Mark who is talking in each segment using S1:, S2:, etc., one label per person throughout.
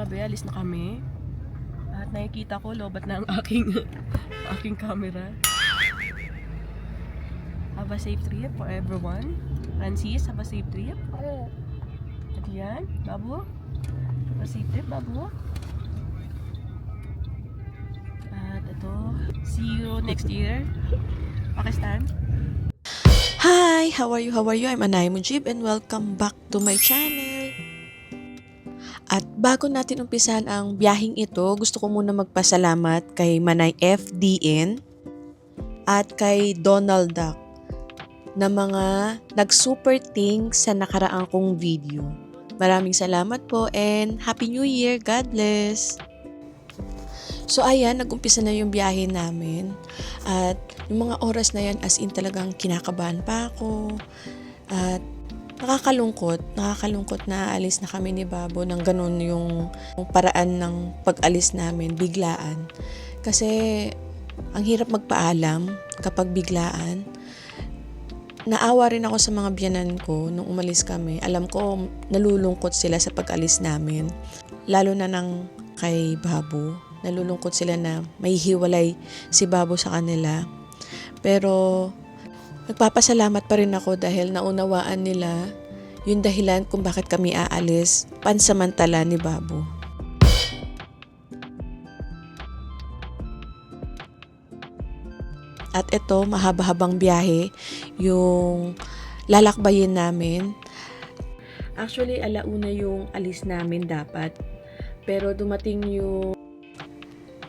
S1: gabi, alis na kami. At nakikita ko, lobat na ang aking camera. Have a safe trip for everyone. Francis, have a safe trip. At yan, Babu. Have a safe trip, Babu. At ito, see you next year. Pakistan.
S2: Hi! How are you? I'm Anay Mujib and welcome back to my channel. At bago natin umpisahan ang biyaheng ito, gusto ko muna magpasalamat kay Manay FDN at kay Donald Duck na mga nag-super thanks sa nakaraang kong video. Maraming salamat po and Happy New Year! God bless! So ayan, nag-umpisa na yung biyahe namin at yung mga oras na yan as in talagang kinakabahan pa ako at nakakalungkot na alis na kami ni Babo nang ganun yung paraan ng pag-alis namin, biglaan. Kasi ang hirap magpaalam kapag biglaan. Naawa rin ako sa mga biyanan ko nung umalis kami. Alam ko nalulungkot sila sa pag-alis namin, lalo na nang kay Babo. Nalulungkot sila na may hiwalay si Babo sa kanila. Pero nagpapasalamat pa rin ako dahil naunawaan nila yung dahilan kung bakit kami aalis pansamantala ni Babo. At ito, mahaba-habang biyahe yung lalakbayin namin. Actually, alauna yung alis namin dapat. Pero dumating yung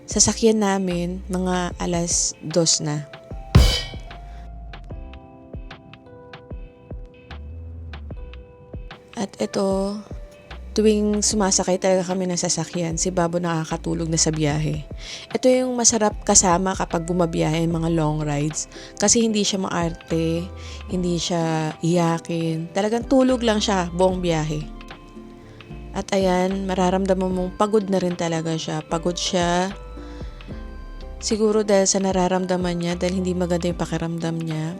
S2: sasakyan namin mga 2:00 na. At ito, tuwing sumasakay talaga kami ng sasakyan, si Babo nakakatulog na sa biyahe. Ito yung masarap kasama kapag bumabiyahe mga long rides. Kasi hindi siya maarte, hindi siya iyakin. Talagang tulog lang siya buong biyahe. At ayan, mararamdaman mong pagod na rin talaga siya. Pagod siya. Siguro dahil sa nararamdaman niya, dahil hindi maganda yung pakiramdam niya.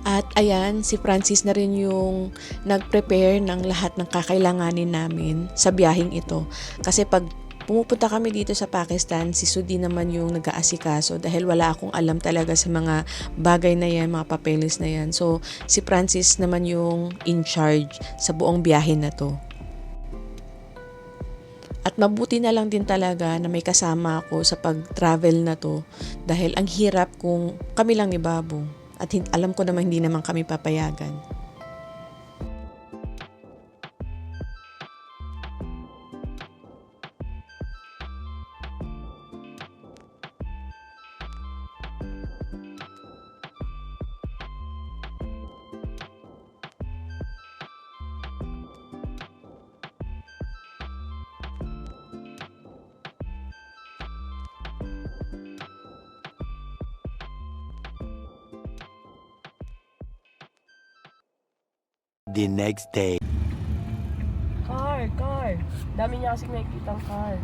S2: At ayan, si Francis na rin yung nag-prepare ng lahat ng kakailanganin namin sa biyaheng ito. Kasi pag pumupunta kami dito sa Pakistan, si Sudi naman yung nag-aasikaso dahil wala akong alam talaga sa mga bagay na yan, mga papeles na yan. So, si Francis naman yung in charge sa buong biyahe na to. At mabuti na lang din talaga na may kasama ako sa pag-travel na to dahil ang hirap kung kami lang ni Babo. At alam ko naman hindi naman kami papayagan.
S3: The next day.
S1: Car. Dami niya kasing nakikitang car.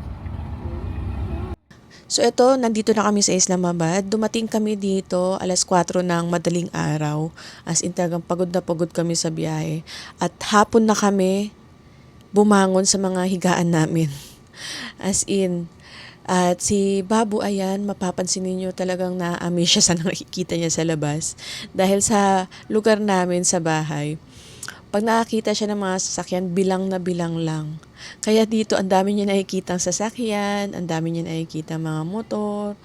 S2: So ito, nandito na kami sa Islamabad. Dumating kami dito 4:00 ng madaling araw. As in talagang pagod na pagod kami sa biyahe. At hapon na kami bumangon sa mga higaan namin. As in, at si Babu ayan, mapapansin niyo talagang naaamis siya sa nakikita niya sa labas. Dahil sa lugar namin sa bahay, pag nakakita siya ng mga sasakyan, bilang na bilang lang. Kaya dito, ang dami niya nakikitang sasakyan, ang dami niya nakikita mga motor.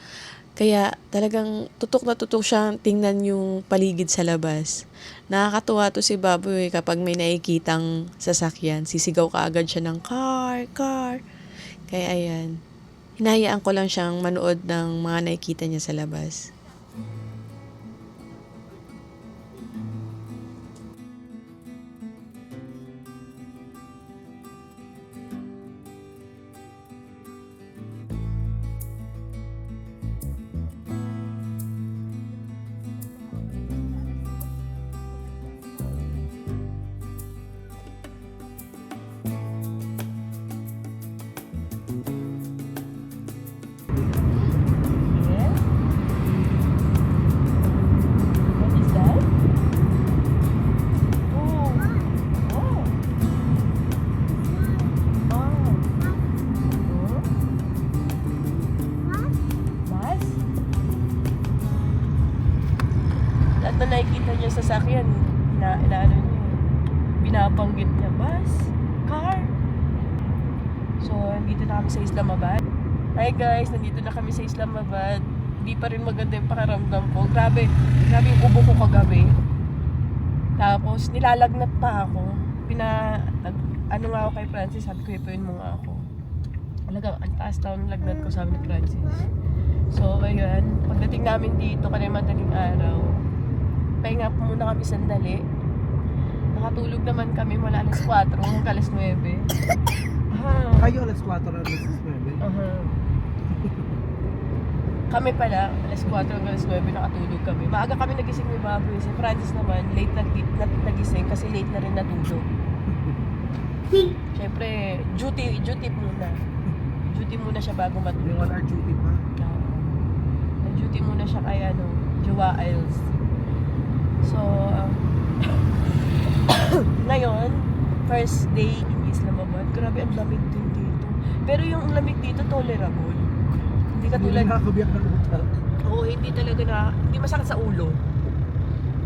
S2: Kaya talagang tutok na tutok siyang tingnan yung paligid sa labas. Nakakatuwa to si Babu kapag may nakikitang sasakyan. Sisigaw ka agad siya ng car. Kaya ayan, hinahayaan ko lang siyang manood ng mga nakikita niya sa labas.
S1: na nakikita niya sa sasakyan, inaano niya, binabanggit niya, bus, car. So, nandito na kami sa Islamabad. Hi guys, nandito na kami sa Islamabad. Hindi pa rin maganda yung pakiramdam ko. Grabe yung ubo ko kagabi. Tapos, nilalagnat pa ako. Ano nga ako kay Francis, sabi ko, ipuin mo nga ako. Talagang, ang taas daw ng lagnat ko, sabi ni Francis. So, ayun, pagdating namin dito, kanina madaling araw, pahinga po muna kami sandali. Nakatulog naman kami mula alas 4 hanggang alas 9.
S4: Kayo alas 4 na alas 9?
S1: Kami pala, alas 4 hanggang alas 9 nakatulog kami. Maaga kami nagising ni Baboy. Si Francis naman, late nagising kasi late na rin natulog. Siyempre, duty muna. Duty muna siya bago
S4: Yung
S1: matulog.
S4: 1 hour duty pa.
S1: Nag-duty muna siya kay Jowa Isles. So, ngayon, first day in Islamabad. Grabe, ang lamig din dito. Pero yung lamig dito, tolerable. Hindi katulad...
S4: Hindi nakakabiyak ng utak.
S1: Oo, hindi talaga hindi masakit sa ulo.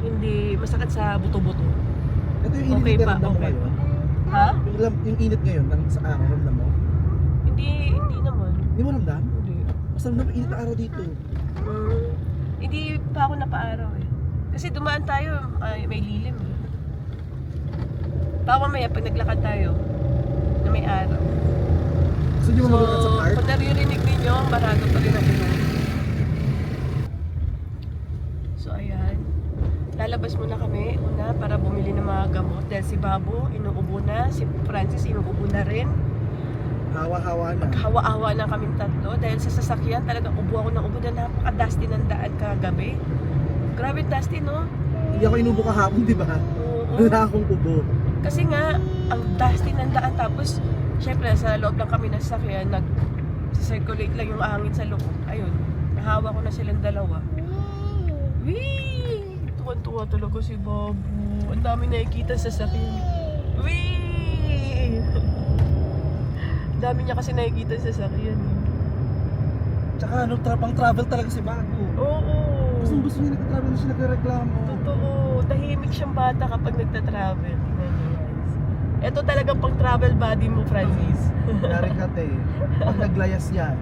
S1: Hindi masakit sa buto-buto.
S4: Ito yung init
S1: Okay
S4: na
S1: pa,
S4: ramdam mo
S1: okay
S4: ngayon.
S1: Ha?
S4: Yung init ngayon, sa araw, ramdam mo?
S1: Hindi naman.
S4: Hindi mo ramdam?
S1: Hindi.
S4: Basta ramdam init na araw dito.
S1: Hindi pa ako napaaraw eh. Kasi dumaan tayo, may lilim eh. Baka mamaya pag naglakad tayo, na may araw.
S4: Gusto nyo malugat sa park?
S1: Kung naririnig ninyo, ang barado pa rin ang ilong. So, ayan. Lalabas muna kami una para bumili ng mga gamot. Dahil si Babo, inuubo na. Si Francis, inuubo na rin.
S4: Hawa-hawa na.
S1: Hawa-hawa na kaming tatlo. Dahil sa sasakyan, talagang ubo ako ng ubo. Dahil napaka-dusty ng daan kagabi. Grabe dusty, no?
S4: Hindi ako inubo kahapon, di ba?
S1: Oo.
S4: Wala akong ubo.
S1: Kasi nga, ang dusty ng daan. Tapos, syempre, sa loob lang kami ng sasakyan, nag-circulate lang yung hangin sa loob. Ayun, nahawa ko na silang dalawa. Wee! Tuwan-tuwa talaga si Babu. Ang dami nakikita sa sasakyan. Wee! Ang dami niya kasi nakikita sa sasakyan.
S4: Tsaka pang travel talaga si Bago.
S1: Oo.
S4: Gusto niya nagtatravel na siya nagreklamo.
S1: Totoo. Tahimik siyang bata kapag nagta-travel. Tingnan niyo, guys. Ito talagang pang travel buddy mo, Francis.
S4: Narikat eh. Pag naglayas yan.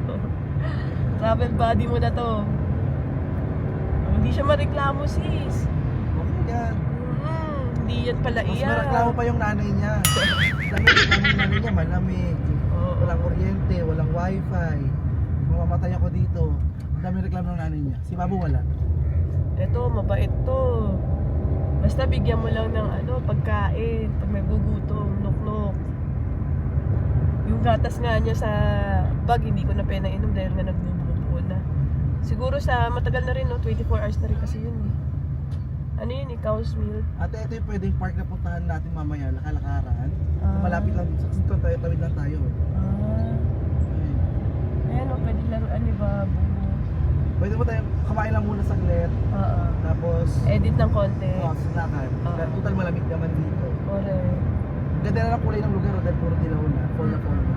S1: Travel buddy mo na to. Hindi siya mareklamo, sis.
S4: Okay yan.
S1: Hindi yan pala
S4: Mas
S1: iya.
S4: mareklamo pa yung nanay niya. Dahil reklamo ng nanay niya, malamig.
S1: Oo.
S4: Walang kuryente, walang wifi. Mamamatay ako dito. Ang dami reklamo ng nanay niya. Si Babu wala.
S1: Ito, mabait to. Basta bigyan mo lang ng pagkain. Pag may gugutom, nok-nok. Yung gatas nga niya sa bag, hindi ko na pinainom dahil nga nagbubuo na. Siguro sa matagal na rin, 24 hours na rin kasi yun eh. Ano yun eh, cow's milk.
S4: Ate, ito yung pwedeng park na puntahan natin mamaya, lakalakaran.
S1: Ah.
S4: Malapit lang dito. Kasi tawid lang tayo.
S1: Ayan o, pwede laruan ni Babu.
S4: Pwede mo tayo kumain lang muna saglit.
S1: Oo.
S4: Tapos,
S1: Edit ng konti.
S4: lakad.
S1: Ah.
S4: Total malamig naman dito.
S1: Correct.
S4: Ganda na lang kulay ng lugar dahil puro dilaw na. Fall na fall na.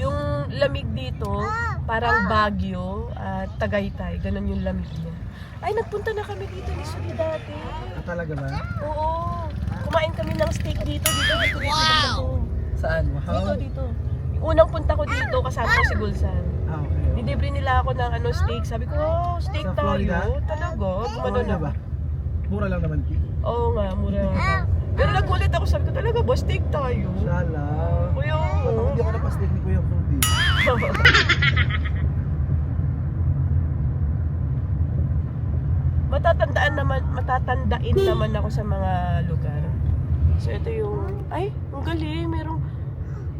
S1: Yung lamig dito, parang Baguio at Tagaytay. Ganon yung lamig niya. Ay, nagpunta na kami dito ni Suli dati.
S4: Ah, talaga ba?
S1: Oo. Kumain kami ng steak dito. Wow!
S4: Saan? Wow.
S1: Dito. Yung unang punta ko dito, kasama ko si Gulsan.
S4: Ah, okay.
S1: Nilibre nila ako ng steak. Sabi ko, steak
S4: Sa
S1: tayo.
S4: Florida?
S1: Talaga? Gumano
S4: Florida
S1: na
S4: ba? Mura lang naman, Ki.
S1: Oo nga, mura nga. Pero nagulit ako, sabi ko talaga ba, steak tayo?
S4: Shala.
S1: Kuya,
S4: Kapag hindi ako napastig ni Kuya Fruity. matatandain naman ako sa mga lugar. So ito yung, ay, ang galing, merong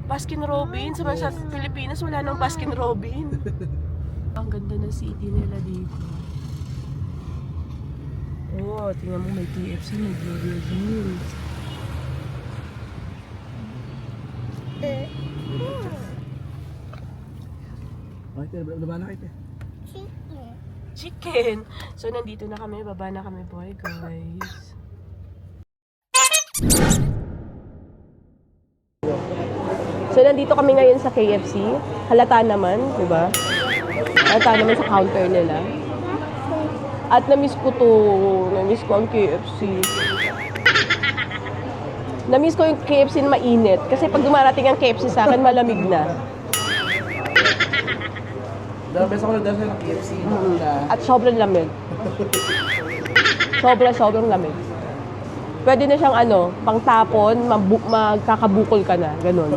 S4: Baskin Robbins. Sa Pilipinas wala nang Baskin Robbins. Ang ganda ng city nila dito. Oh, tingnan mo, may KFC, may Gloria Jeans. Okay, baba na kayo.
S1: Chicken! So, nandito na kami. Baba na kami, boy, guys. So, nandito kami ngayon sa KFC. Halata naman, di ba? Halata naman sa counter nila.
S4: At na-miss ko to. Na-miss ko ang KFC. Na-miss ko yung KFC na mainit. Kasi pag dumarating ang KFC sa akin, malamig na.
S5: Dahil best ako nagdasal ng KFC na
S4: At sobrang lamig. Sobrang lamig. Pwede na siyang pangtapon, magkakabukol ka na. Ganon.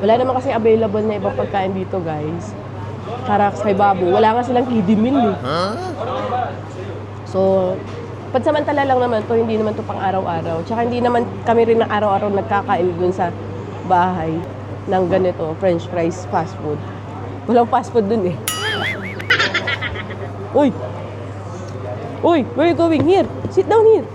S4: Wala naman kasi available na ibang pagkain dito, guys. Karaks kay Babu. Wala nga silang kiddie meal eh. So, pansamantala lang naman to, hindi naman to pang araw-araw. Tsaka hindi naman kami rin na araw-araw nagkakain dun sa bahay ng ganito, french fries, fast food. Walang fast food dun eh. Uy! Uy! Where are you going? Here! Sit down here!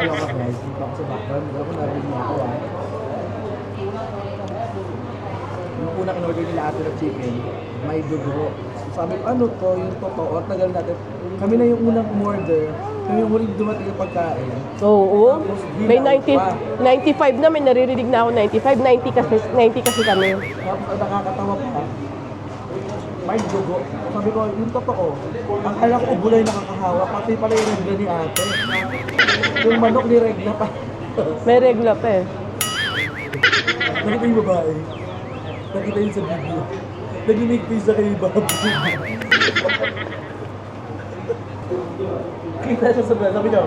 S5: nakakaloka guys. Dito ako sa background. Hindi ako narinig mo ako Yung una kinorder nila ate ng chicken, may dugo. So, sabi ko, ano to? Yung totoo. At tagal natin. Kami na yung unang umorder. Kami yung huling dumating yung pagkain.
S4: Oo.
S5: Tapos,
S4: May
S5: bilang
S4: 90,
S5: pa.
S4: 95 na, may naririnig na ako 95. 90 kasi kami.
S5: Tapos ang nakakatawa pa, may dugo. Sabi ko, yung totoo, ang kala ko ubulay nakakahawa, pati pala yung regla ni ate. Yung manok ni regla pa.
S4: May regla pa eh.
S5: Nakita yung babae. Nakita yun sa video. Nag-make pizza kay Babu. Kita siya sa bala. Sabi niya,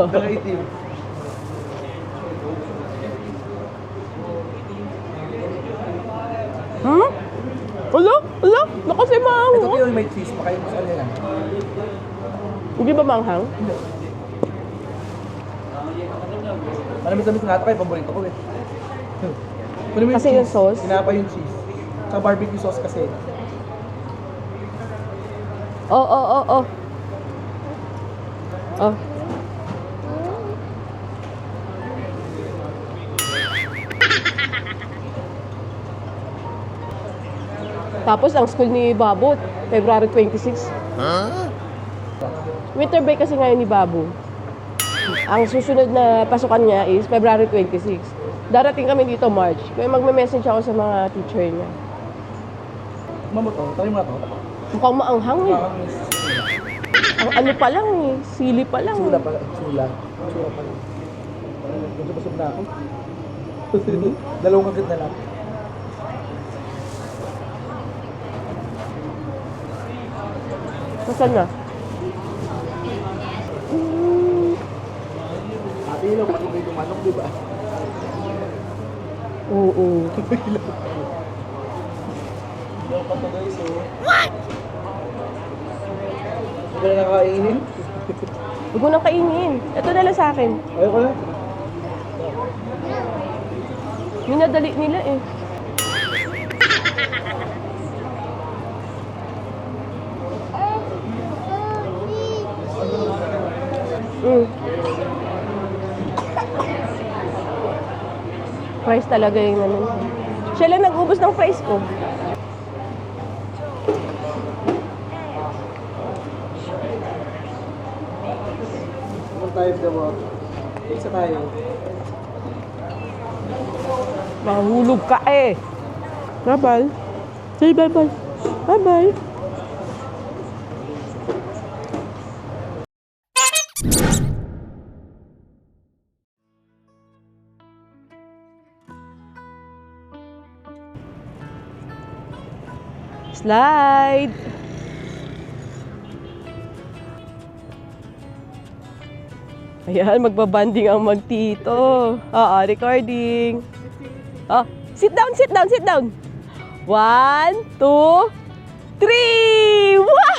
S5: nakaitim.
S4: Hmm? Ala? Ala? Nakasimang!
S5: Ito yung may cheese pa kayo sa kanya yan.
S4: Hindi ba manghang?
S5: Malamis-lamis nga ito kayo, paborito ko eh. Kunin mo
S4: Kasi yung sauce?
S5: Sinapa yung cheese. Sa barbecue sauce kasi.
S4: Oh. Oh. Tapos ang school ni Babu, February 26. Winter break kasi ngayon ni Babu. Ang susunod na pasukan niya is February 26. Darating kami dito March. Kaya magme-message ako sa mga teacher niya.
S5: Mamo to, tayo mo na to.
S4: Mukhang maanghang eh. Ang ano pa lang eh, sili pa lang.
S5: Sula pala, sula. Sula pala. Medyo busog na ako. Dalawang kagat na lang.
S4: Nasaan na?
S5: Ate, ilaw, pati may tumanok, di ba?
S4: Oo.
S5: Ilaw pa to guys, oh. What? Hindi ka na nakakainin?
S4: Huwag mo nang kainin. Ito na lang sa akin.
S5: Ayaw ko na.
S4: Minadali nila eh. Fries talaga yung naman. Siya lang nag-ubos ng fries ko.
S5: Kung tayo daw, isa tayo.
S4: Mahulog ka eh. Bye-bye. Say bye-bye. Bye-bye. Slide. Ayan, magbabanding ang magtito. Recording. Sit down, sit down, sit down. 1, 2, 3! Wow!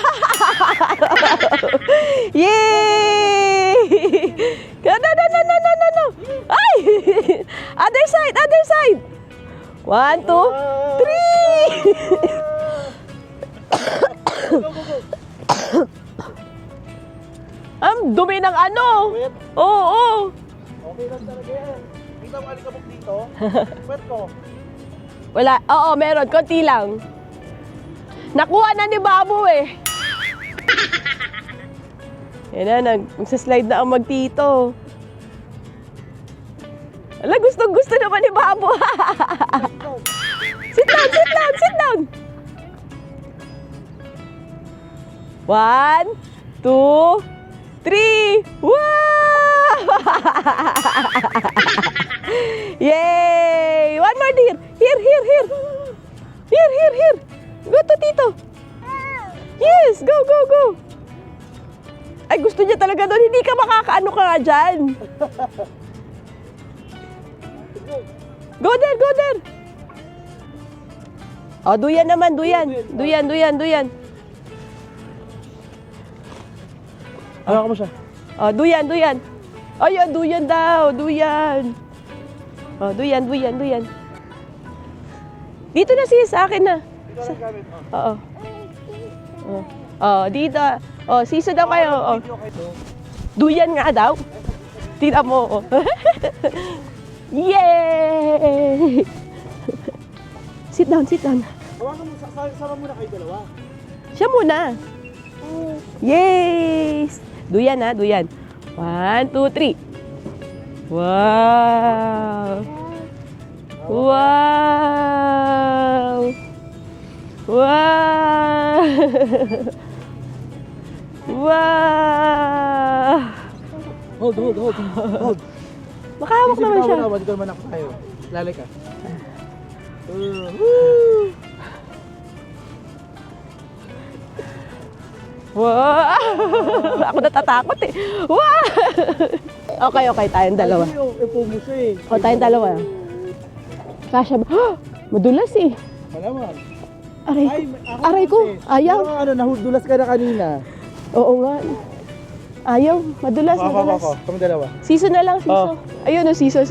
S4: Yay! No. Ay! Other side, other side. 1, 2, 3! Ang dumi ng ano? Oo.
S5: Okay lang talaga yan. Kita mo alikabok dito. Pwet ko.
S4: Wala. Oo, meron. Konti lang. Nakuha na ni Babu eh. Yan na, nagsaslide na ang magtito. Ala, gusto naman ni Babu. Sit down, sit down, sit down. 1, 2, 3. Wow! Yay! One more dear. Here. Here. Go to Tito. Yes, go. Ay, gusto niya talaga doon. Hindi ka makakaano ka nga dyan. Go there. Oh, duyan naman, duyan.
S5: Hawakan mo siya.
S4: Oh, duyan. Ay, duyan daw, duyan. Oh, duyan. Dito na sis, sa akin na.
S5: Dito lang gamit.
S4: Oo. Oh, dito. Oh, siso daw kayo. Oh.
S5: Video kayo.
S4: Duyan nga daw. Tira mo. Oh. Yay! Sit down.
S5: Hawakan mo, sama muna kayo dalawa.
S4: Siya muna. Yes! Duyan. 1, 2, 3. Wow!
S5: Hold.
S4: Makahawak naman siya.
S5: Hindi ko naman ako tayo. Lalay ka.
S4: Wow! Ako natatakot eh. Wow! Okay, tayong dalawa.
S5: Ay, ipo mo siya eh.
S4: O, tayong dalawa. Kasha ba? Madulas eh.
S5: Malamang.
S4: Aray ko. Ayaw.
S5: Pero nahudulas ka na kanina.
S4: Oo nga. Ayaw. Madulas.
S5: Ako. Kami dalawa.
S4: Siso na lang, siso.
S5: Oh.
S4: Ayun o, siso.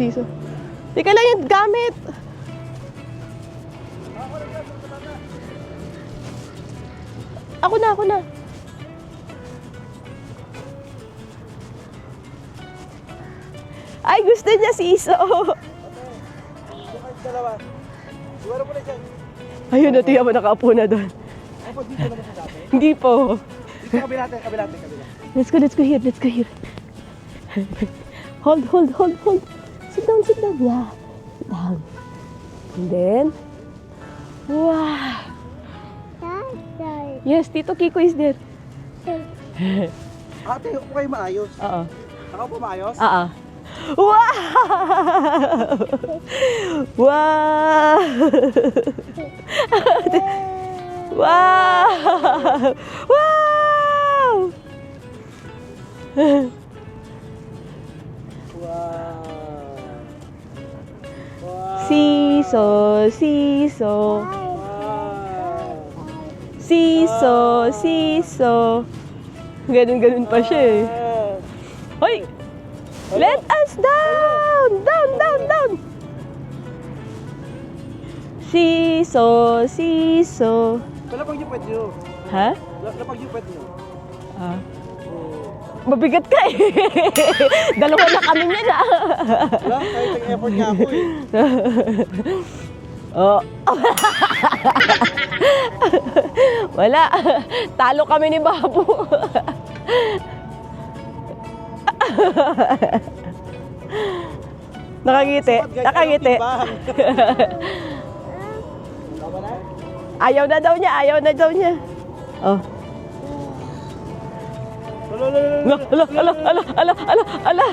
S4: Teka lang yung gamit. Ako na. Ay, gusto niya siso.
S5: Dalawa. Iwala mo na dyan.
S4: Ayun na, tiyan mo, nakaupo na doon.
S5: Ako dito naman sa dati.
S4: Hindi po.
S5: Dito kabila.
S4: Let's go here. Hold. Sit down. Yeah. Sit down. And then, wow. Yes, Tito Kiko is there.
S5: Ate, upo kayo maayos.
S4: Oo.
S5: Ako po maayos?
S4: Oo. Wow! Wow! Wow! Wow! Siso. Ganun pa siya eh. Hoy! Let us down! Down! Siso.
S5: Lapag yung pwede nyo.
S4: Ha?
S5: Lapag yung pwede nyo.
S4: Mabigat ka eh. Dalawa na kami niyan ah.
S5: Wala, kahit ang effort niya ako eh.
S4: Oh. Wala. Talo kami ni Babu. Nakangiti. Ayaw na daw niya. Oh. Ala.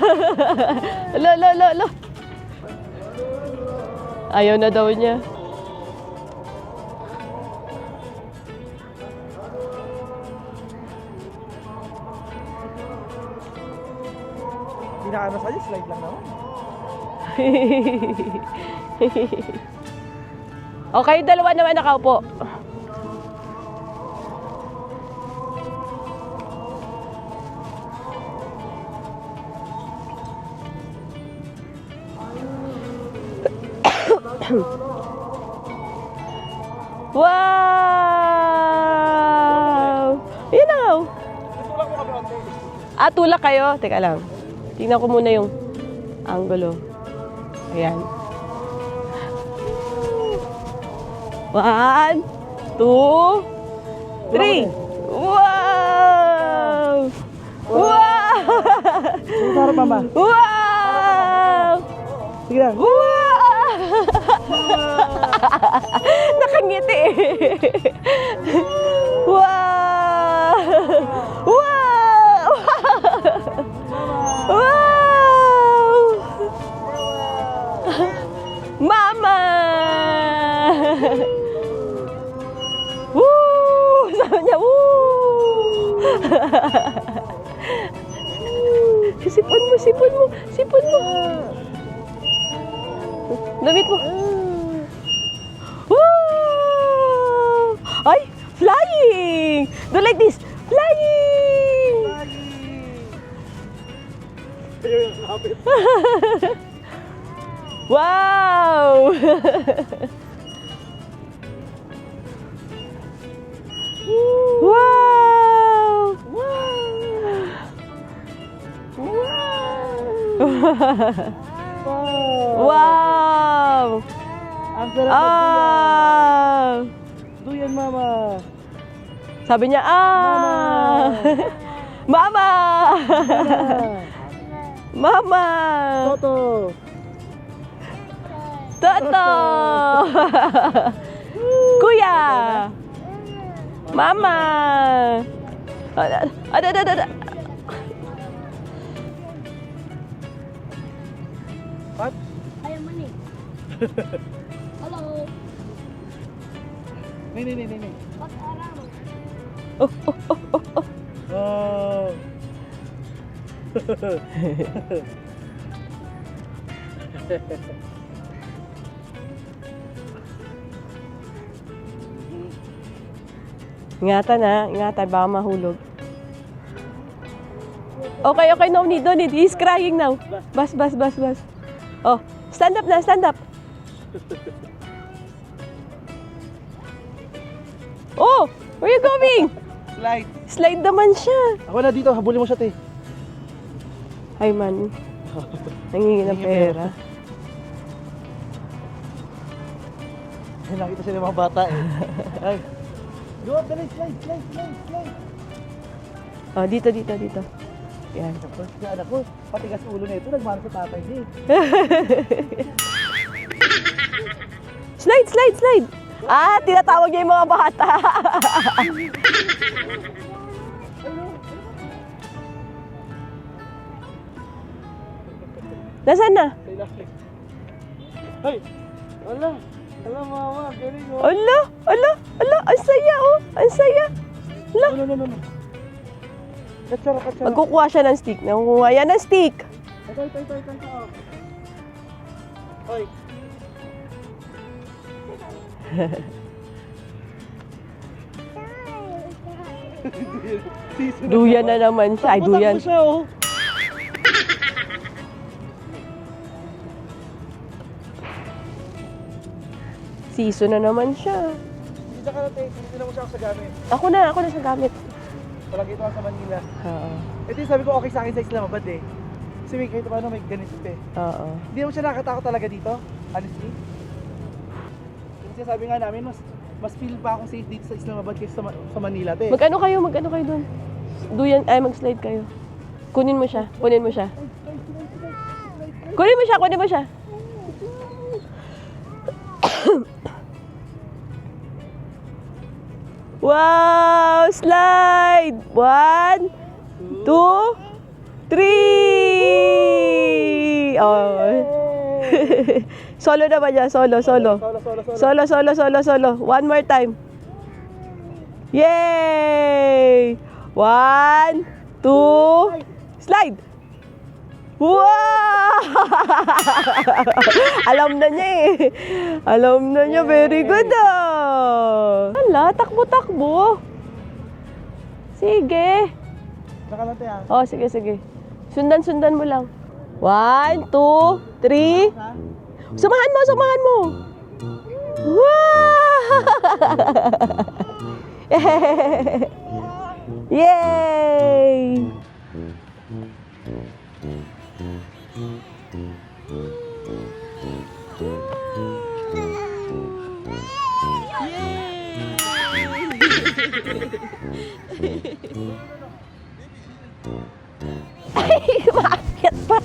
S4: Ayaw na daw niya.
S5: Pinakaano sa'yo, slide lang naman.
S4: Okay, dalawa naman nakaupo. Wow! Yun na.
S5: Tulak mo kami onte.
S4: Tulak kayo. Teka lang. Tingnan ko muna yung...
S1: Angulo. Ayan. 1, 2, 3. Wow! Wow!
S5: Sarap, mama.
S1: Wow!
S5: Sige lang.
S1: Wow! Nakangiti. Wow! Wow! Wow! Mama! Woo! Sabi niya, woo! Sipon mo, sipon mo, sipon mo. Damit mo. Woo! Ay, flying! Do like this. Flying! Wow! Wow! Wow!
S5: Ang sarap ng
S1: Ah!
S5: duyan, mama.
S1: Sabi niya, ah! Mama! Mama!
S5: Toto.
S1: Toto! Kuya! Mama! Ada.
S5: What?
S6: Ayaw mo ni. Hello.
S5: Ni.
S6: Ba't araw?
S5: Oh.
S1: Ingatan, baka mahulog. Okay, no need. He's crying now. Bas. Oh, stand up na, stand up. Oh, where you going?
S5: Slide.
S1: Slide naman siya.
S5: Ako na dito, habulin mo siya, te.
S1: Ay man, nangingi ng pera.
S5: Ay, nakita sila ng mga bata eh. Ay. Go up, dali, slide.
S1: Oh, dito. Yan.
S5: Tapos yung anak ko, patigas ulo na ito, nagmano sa tatay niya eh.
S1: Slide. Ah, tinatawag niya yung mga bata. Nasaan na?
S5: Ay! Wala! Wala, mama, galing oh.
S1: Ala, ang saya oh, ang saya. Ala.
S5: No. Katsara.
S1: Magkukuha siya ng stick. Nakukuha yan ng stick.
S5: Tay. Hoy.
S1: Duyan na naman siya. Ay, duyan.
S5: Patakbo siya oh.
S1: Season na naman siya.
S5: Hindi ka na, te. Hindi na mo siya ako sa gamit.
S1: Ako na sa gamit.
S5: Palagi ito sa Manila.
S1: Oo.
S5: Ito yung sabi ko okay sa akin sa Islamabad eh. Kasi may kahit paano may ganito eh.
S1: Oo.
S5: Hindi naman siya nakakatakot talaga dito, honestly. Kasi sabi nga namin, mas feel pa akong safe dito sa Islamabad kaysa sa Manila, te.
S1: Magkano kayo doon? Duyan, ay mag-slide kayo. Kunin mo siya. Wow! Slide! 1, 2, 3! Oh. Solo naman niya. Solo.
S5: Solo.
S1: One more time. Yay! 1, 2, slide! Wow! Alam na niya eh. Very good ah. Hala, takbo. Sige.
S5: Nakalante ah.
S1: Oh, sige. Sundan mo lang. 1, 2, 3. Samahan mo. Wow! Yay!
S4: Maakyat pa.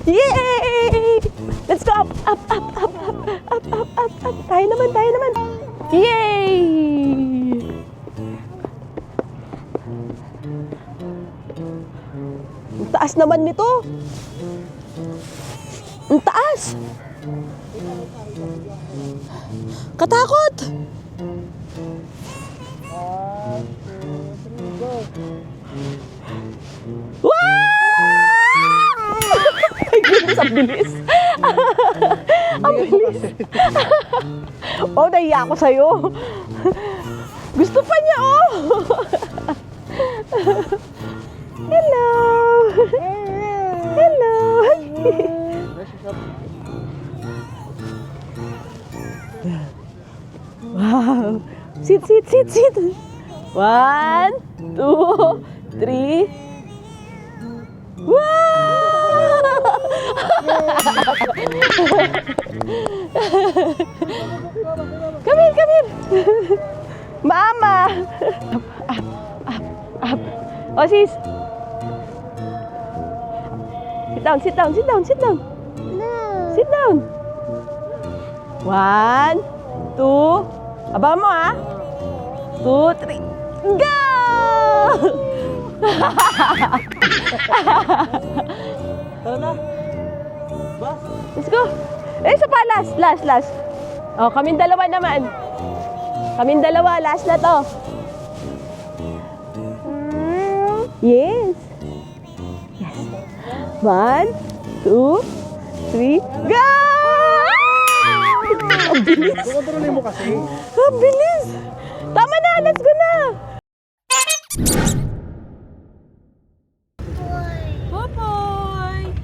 S4: Yay! Let's go up, up, up, up, up, up, up, up, up. Tayo naman, tayo naman. Yay! Ang taas naman nito. Ang taas. Katakot. Ay, goodness, ang bilis. Ang bilis. Oh, nahiya ako sa'yo. Gusto pa niya, oh. Hello. Hello. Wow. Sit, sit, sit, sit. 1, 2, 3. Wow! Come here, come here. Mama. Up, up, up. Oh, sis. Sit down, sit down, sit down, sit down. Sit down. 1, 2. Aba mo, ah. 2, 3. Go!
S5: Tara na. Bas.
S4: Let's go. Eh, isa pa, last. Oh, kaming dalawa naman. Kaming dalawa, last na to. Yes. Yes. 1, 2, 3, go! Ang bilis.
S5: Kontrolin mo kasi.
S4: Ang bilis. Tama na, let's go na. Popoy!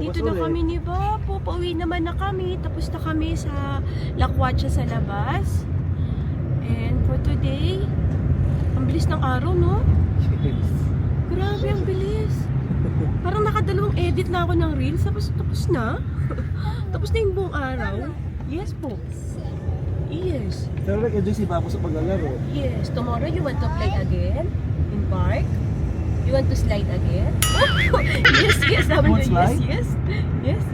S4: Dito na kami ni Bapo. Pauwi naman na kami. Tapos na kami sa Lakwatsa sa labas. And for today, ang bilis ng araw, no? Grabe, ang bilis. Parang nakadalawang edit na ako ng reels. Tapos na. Tapos na yung buong araw. Yes po. Yes.
S5: Pero nag-enjoy si Babo sa paglalaro.
S4: Yes. Tomorrow you want to play again? In park? You want to slide again? Yes. Sabi
S5: You want
S4: niya,
S5: slide?
S4: yes.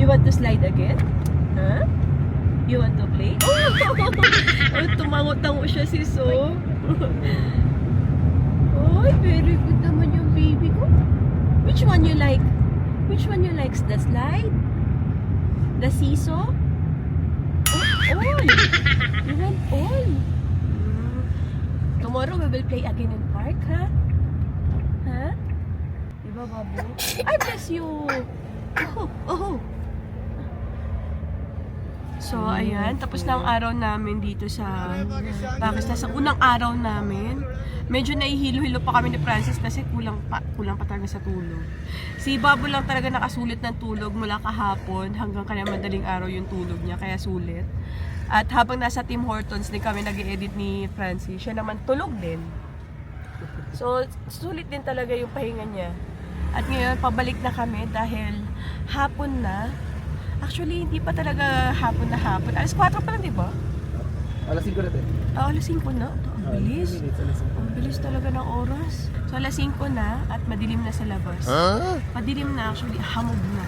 S4: You want to slide again? Huh? You want to play? Oh, tumango-tango siya si So. Oh, very good naman yung baby ko. Which one you like? Which one you likes? The slide? The seesaw? Oh, all. You want all. Tomorrow we will play again in park, ha? Ha? Diba, Babu? Ay, bless you! Oh! So, ayan. Tapos na ang araw namin dito sa Pakistan. Sa unang araw namin, medyo nahihilo-hilo pa kami ni Francis kasi kulang pa talaga sa tulog. Si Babu lang talaga nakasulit ng tulog mula kahapon hanggang kanya madaling araw yung tulog niya, kaya sulit. At habang nasa Tim Hortons din kami nag-edit ni Francis, siya naman tulog din. So, sulit din talaga yung pahinga niya. At ngayon, pabalik na kami dahil hapon na. Actually, hindi pa talaga hapon na hapon. Alas 4 pa lang, di ba?
S5: Alas 5 natin.
S4: Alas 5 na. Ang bilis. Ang bilis talaga ng oras. So, alas 5 na at madilim na sa labas. Madilim na actually, hamog na.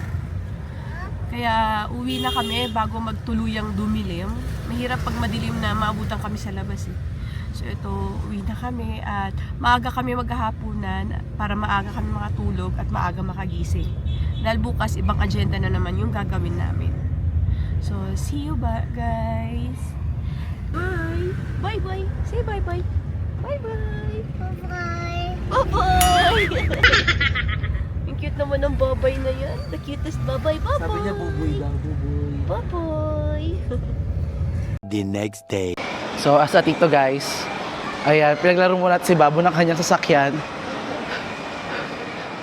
S4: Kaya uwi na kami bago magtuluyang dumilim. Mahirap pag madilim na maabutan kami sa labas eh. So ito, uwi na kami at maaga kami maghahapunan para maaga kami makatulog at maaga makagising. Dahil bukas ibang agenda na naman yung gagawin namin. So, see you guys! Bye! Bye-bye! Say bye-bye! Bye-bye! Bye-bye! Bye-bye! Ang cute naman ng babay na yan. The cutest babay. Babay!
S5: Sabi niya buboy lang, buboy.
S4: Babay!
S3: The next day.
S5: So, as a tito guys, ayan, pinaglaro muna natin si Babo ng kanyang sasakyan.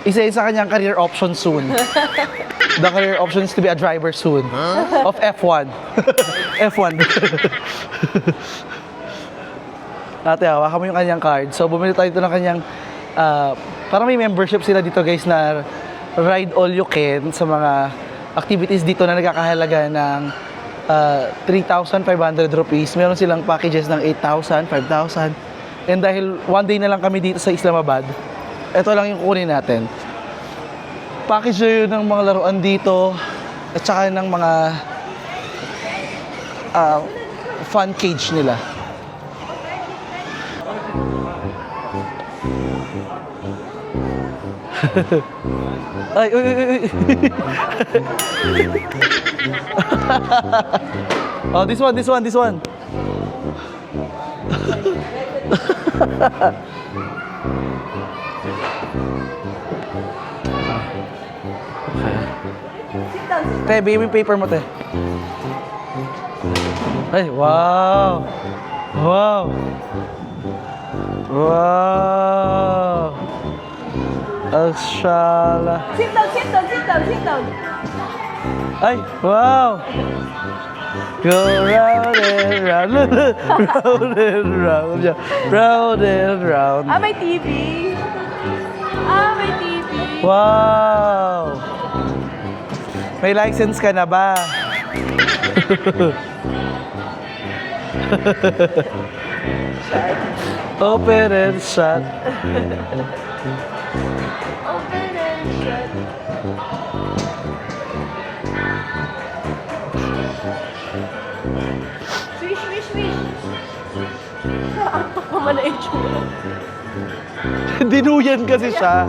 S5: Isa sa kanyang career option soon. The career option is to be a driver soon. Of F1. F1. Ate, hawakan mo yung kanyang card. So, bumili tayo dito ng kanyang, parang may membership sila dito guys na ride all you can sa mga activities dito na nagkakahalaga ng 3,500 rupees. Meron silang packages ng 8,000, 5,000. And dahil one day na lang kami dito sa Islamabad, ito lang yung kukunin natin. Package na yun ng mga laruan dito at saka ng mga fun cage nila. Ay, uy, uy, uy. Oh, this one. Te, bigyan mo yung paper mo, te. Ay, wow! Wow! Wow! Ashala.
S4: Sit down.
S5: Ay, wow! Go round and round, round and round, yeah. Round and round.
S4: May TV. May TV.
S5: Wow! May license ka na ba? Open and shut.
S4: Open and shut. Swish. Nakaatak naman na itsura.
S5: Dinuyan kasi siya.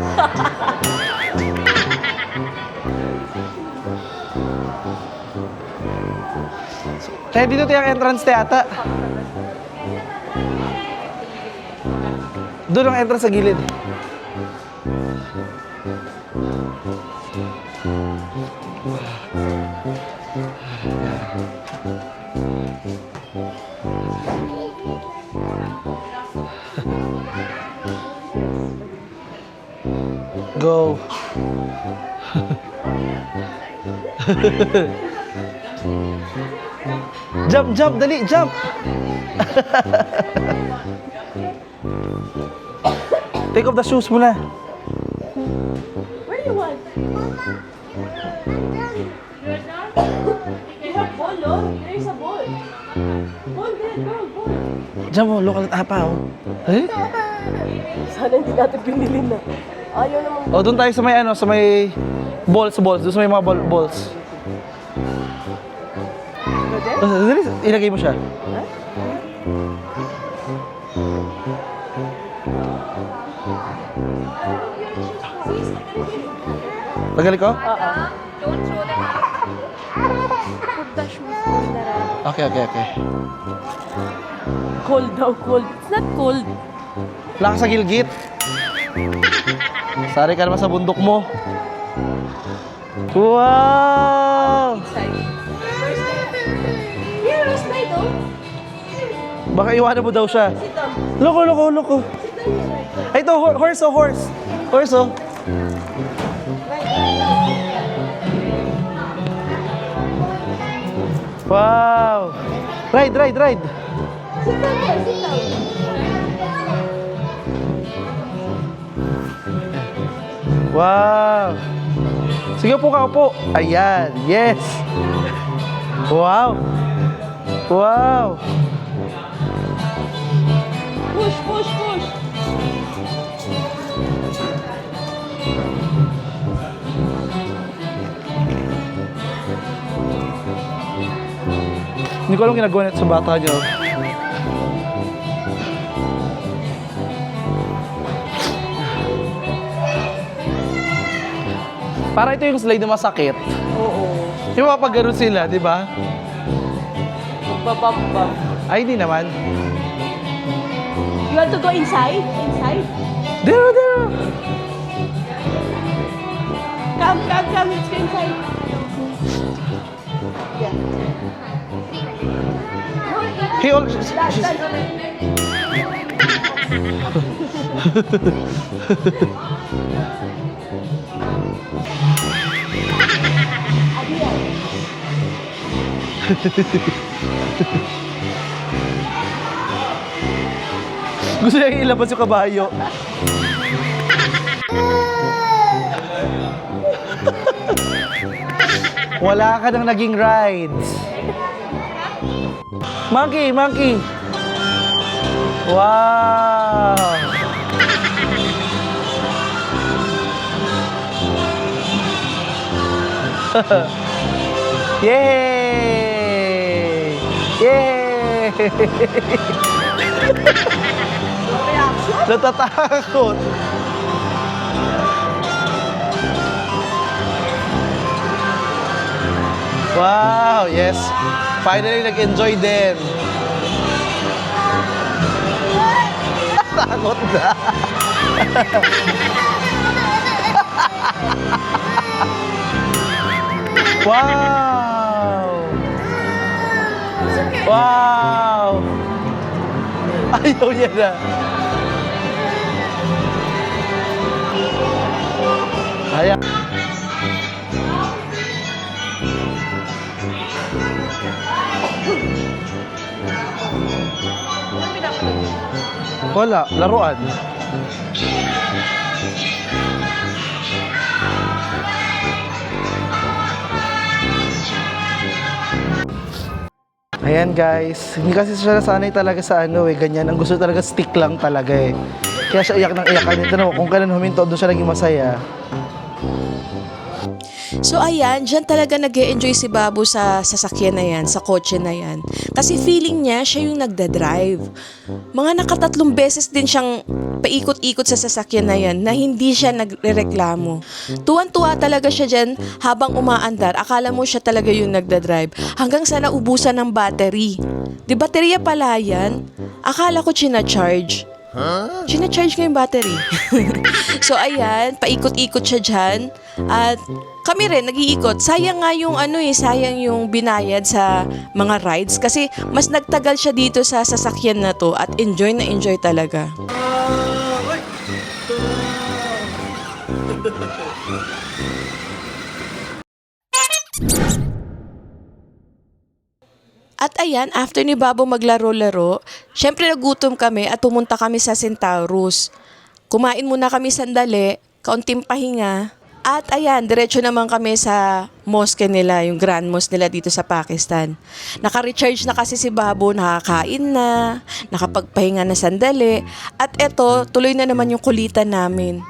S5: Kaya dito tayo ang entrance ata. Doon ang entrance sa gilid. Go. Jump, dali, jump. Take off the shoes muna.
S4: Where do you want? You have ball, no? There is a ball. Ball there, girl, ball.
S5: Jump mo, local at apa, oh. Eh?
S4: Sana hindi natin pinili na. Ayaw naman.
S5: O, doon tayo sa may, sa may balls. Doon sa may mga balls. Dali, ilagay mo siya. Tagali ko? Okay.
S4: Cold daw, cold. It's not cold.
S5: Wala ka sa gilgit. Sari ka naman sa bundok mo. Wow!
S4: Here, last night, oh.
S5: Baka iwanan mo daw siya. Loko. Ay, ito, horse. Horse, oh. Wow! Ride!
S4: Sit down.
S5: Wow! Sige, upo ka, upo. Ayan, yes! Wow!
S4: Push.
S5: Hindi ko alam ginagawa nito sa bata niyo. Para ito yung slide na masakit.
S4: Oo.
S5: Yung mapag ganun sila, di ba?
S4: Babamba.
S5: Ay, di naman.
S4: You want to go inside? Inside?
S5: Dero!
S4: Come. Let's go inside. Yeah.
S5: He always... Gusto niya ilabas yung kabayo. Wala ka nang naging rides. Monkey, monkey. Wow. Yay! Yay! Natatakot. Wow, yes. Finally, nag-enjoy din. Takot na. Wow! Wow! Ayaw niya na. Ayaw. Wala, laruan. Ayan guys, hindi kasi siya nasanay talaga sa ano ganyan. Ang gusto talaga stick lang talaga eh. Kaya siya iyak ng iyak. Ito na, kung kailan huminto, doon siya naging masaya.
S2: So ayan, dyan talaga nag-e-enjoy si Babu sa sasakyan na yan, sa kotse na yan. Kasi feeling niya, siya yung nagda-drive. Mga nakatatlong beses din siyang paikot-ikot sa sasakyan na yan na hindi siya nagrereklamo. Tuwan-tuwa talaga siya dyan habang umaandar. Akala mo siya talaga yung nagda-drive. Hanggang sa naubusan ng battery. Di baterya pala yan? Akala ko china-charge. China-charge ko yung battery. So ayan, paikot-ikot siya dyan. At kami rin nag-iikot. Sayang nga yung sayang yung binayad sa mga rides kasi mas nagtagal siya dito sa sasakyan na to at enjoy na enjoy talaga. At ayan, after ni Babo maglaro-laro, syempre nagutom kami at pumunta kami sa Centaurus. Kumain muna kami sandali, kaunting pahinga. At ayan, diretso naman kami sa mosque nila, yung Grand Mosque nila dito sa Pakistan. Naka-recharge na kasi si Babo, nakakain na, nakapagpahinga na sandali. At eto, tuloy na naman yung kulitan namin.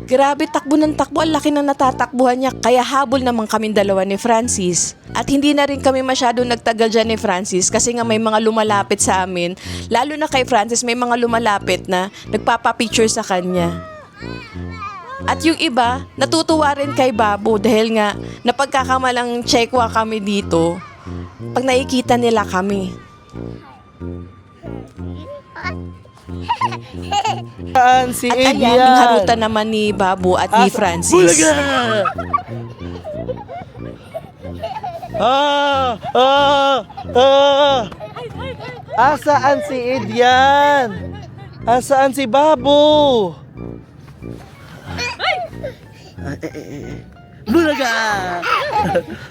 S2: Grabe, takbo ng takbo, ang laki na natatakbuhan niya. Kaya habol naman kaming dalawa ni Francis. At hindi na rin kami masyadong nagtagal dyan ni Francis kasi nga may mga lumalapit sa amin. Lalo na kay Francis, may mga lumalapit na nagpapapicture sa kanya. At yung iba, natutuwa rin kay Babu dahil nga napagkakamalang tsekwa kami dito pag nakikita nila kami.
S5: Si
S2: At ayan,
S5: Adrian.
S2: yung harutan naman ni Babu at ni Francis.
S5: Bulaga! Asaan si Adrian? Asaan si Babu? Bulaga!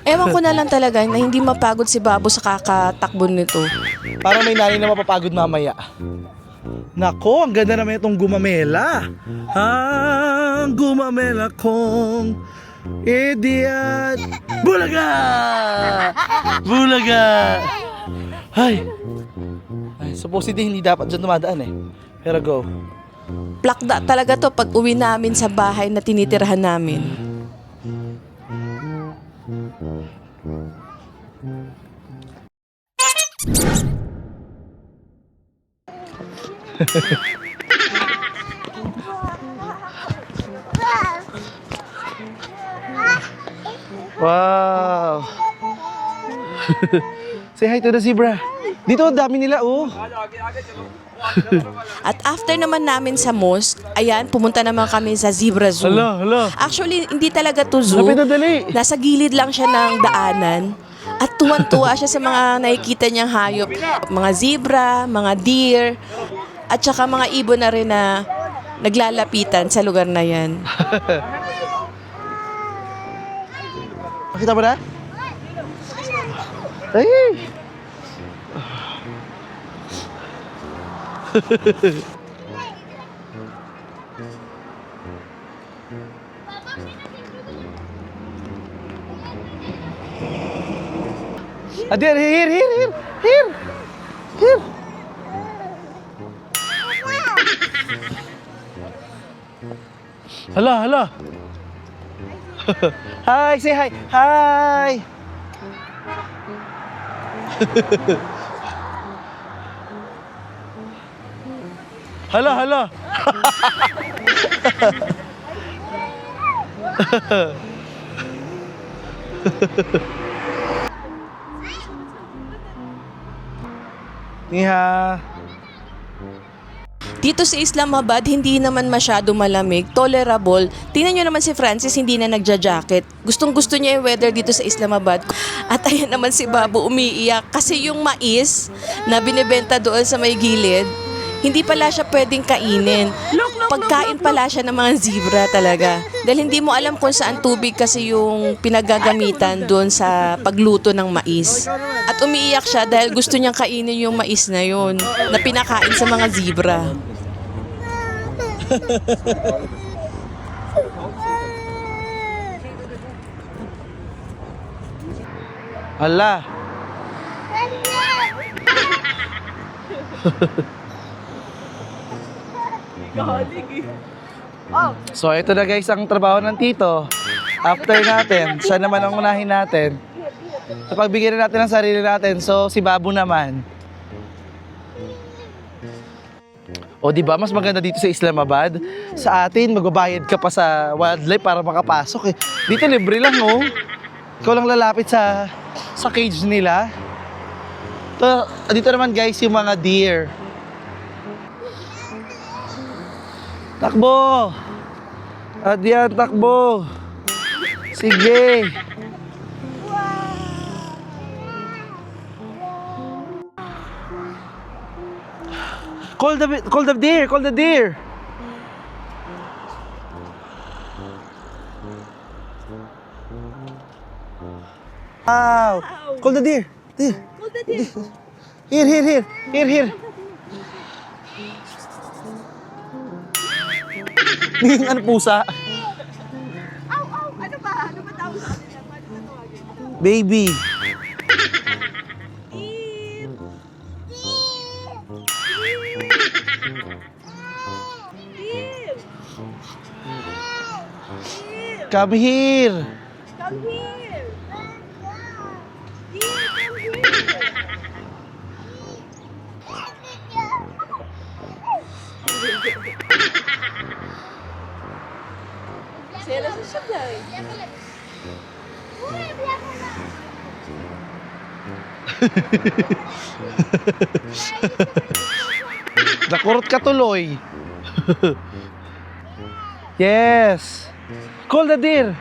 S2: Ewan ko na lang talaga na hindi mapagod si Babu sa kakatakbo nito.
S5: Para may nanay na mapapagod mamaya. Nako, ang ganda naman itong gumamela. Ang gumamela kong idiot. Bulaga! Bulaga! Ay, supposedly hindi dapat dyan dumadaan eh. Pero go.
S2: Plakda talaga to pag uwi namin sa bahay na tinitirhan namin.
S5: Wow! Say hi to the zebra. Dito, dami nila oh.
S2: At after naman namin sa mosque, ayan, pumunta naman kami sa Zebra Zoo.
S5: Hala.
S2: Actually, hindi talaga to zoo.
S5: Lapit na dali.
S2: Nasa gilid lang siya ng daanan. At tuwan-tuwa siya sa mga nakikita niyang hayop. Mga zebra, mga deer, at saka mga ibon na rin na naglalapitan sa lugar na yan.
S5: Makita mo na? Ay! There, here. Hala. Hi, say hi. Hi. Hala. Niha.
S2: Dito sa Islamabad, hindi naman masyado malamig, tolerable. Tingnan nyo naman si Francis, hindi na nagja-jacket. Gustong-gusto niya yung weather dito sa Islamabad. At ayan naman si Babu umiiyak kasi yung mais na binibenta doon sa may gilid, hindi pala siya pwedeng kainin. Pagkain pala siya ng mga zebra talaga. Dahil hindi mo alam kung saan tubig kasi yung pinagagamitan doon sa pagluto ng mais. At umiiyak siya dahil gusto niyang kainin yung mais na yun na pinakain sa mga zebra.
S5: Hala. So ito na guys ang trabaho ng tito. After natin, siya naman ang unahin natin. Napagbigyan na natin ang sarili natin. So si Babu naman. O di ba mas maganda dito sa Islamabad? Sa atin magbabayad ka pa sa wildlife para makapasok eh. Dito libre lang oh. Ikaw lang lalapit sa cage nila. Dito naman guys yung mga deer. Takbo! Adyan, takbo! Sige! Call the deer! Call the deer! Wow! Call the deer! Call the deer! Here! Ano pusa?
S4: Ano ba? Ano ba tawag sa kanila? Paano na tawagin?
S5: Baby. Come here.
S4: Come here! Sila sa siya dahil.
S5: Nakurot ka tuloy. Yes. Call the deer.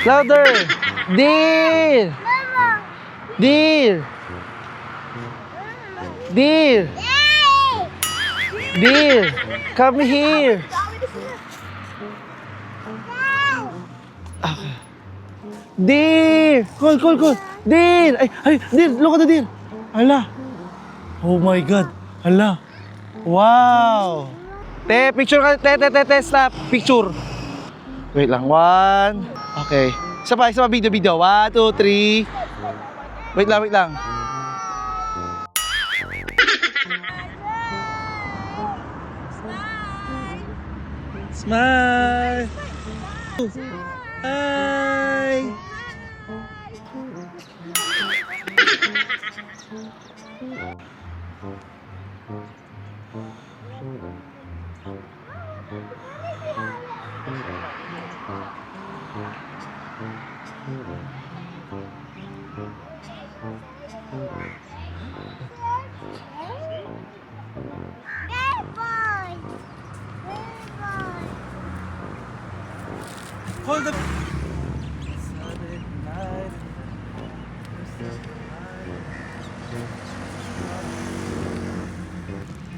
S5: Louder. Deer. Deer. Deer. Deer. Come here. Deer. Call. Deer. Ay, deer. Look at the deer. Hala. Oh my God. Hala. Wow. Te, picture ka. Te, stop. Picture. Wait lang. 1. Okay. Isa pa, video. 1, 2, 3. Wait lang. Smile. Hi. Hold the...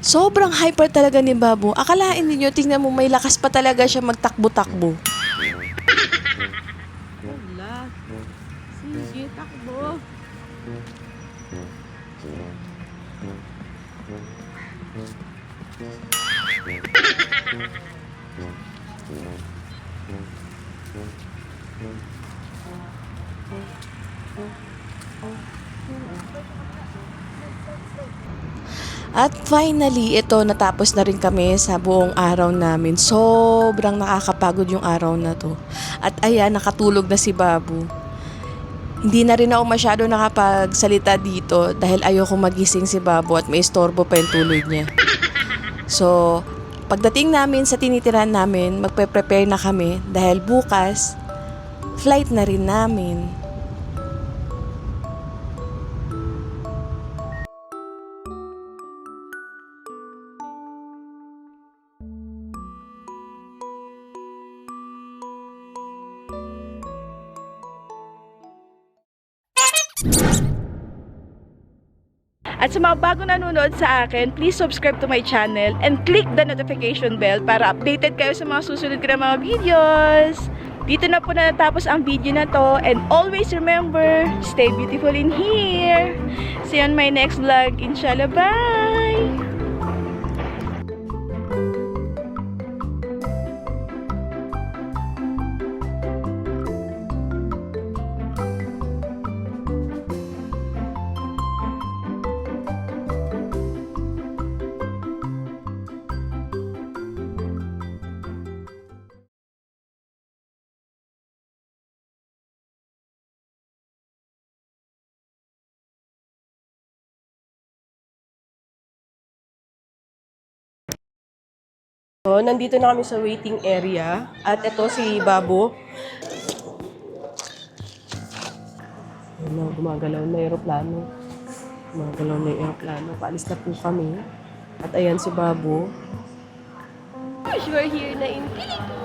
S2: Sobrang hyper talaga ni Babu. Akalain ninyo, tingnan mo, may lakas pa talaga siya magtakbo-takbo.
S4: Wala. Sige, takbo.
S2: At finally, ito natapos na rin kami sa buong araw namin. Sobrang nakakapagod yung araw na to. At ayan, nakatulog na si Babu. Hindi na rin ako masyado nakapagsalita dito dahil ayoko magising si Babu at may istorbo pa yung tulog niya. So, pagdating namin sa tinitirahan namin, magpe-prepare na kami dahil bukas, flight na rin namin.
S1: At sa mga bagong nanonood sa akin, please subscribe to my channel and click the notification bell para updated kayo sa mga susunod ko na mga videos. Dito na po natapos ang video na to, and always remember, stay beautiful in here. See you on my next vlog, inshallah. Bye!
S4: So, nandito na kami sa waiting area. At ito si Babu. Ayun na, gumagalaw na aeroplano. Gumagalaw na yung aeroplano. Paalis na po kami. At ayan si Babu. We're here na in Philippines.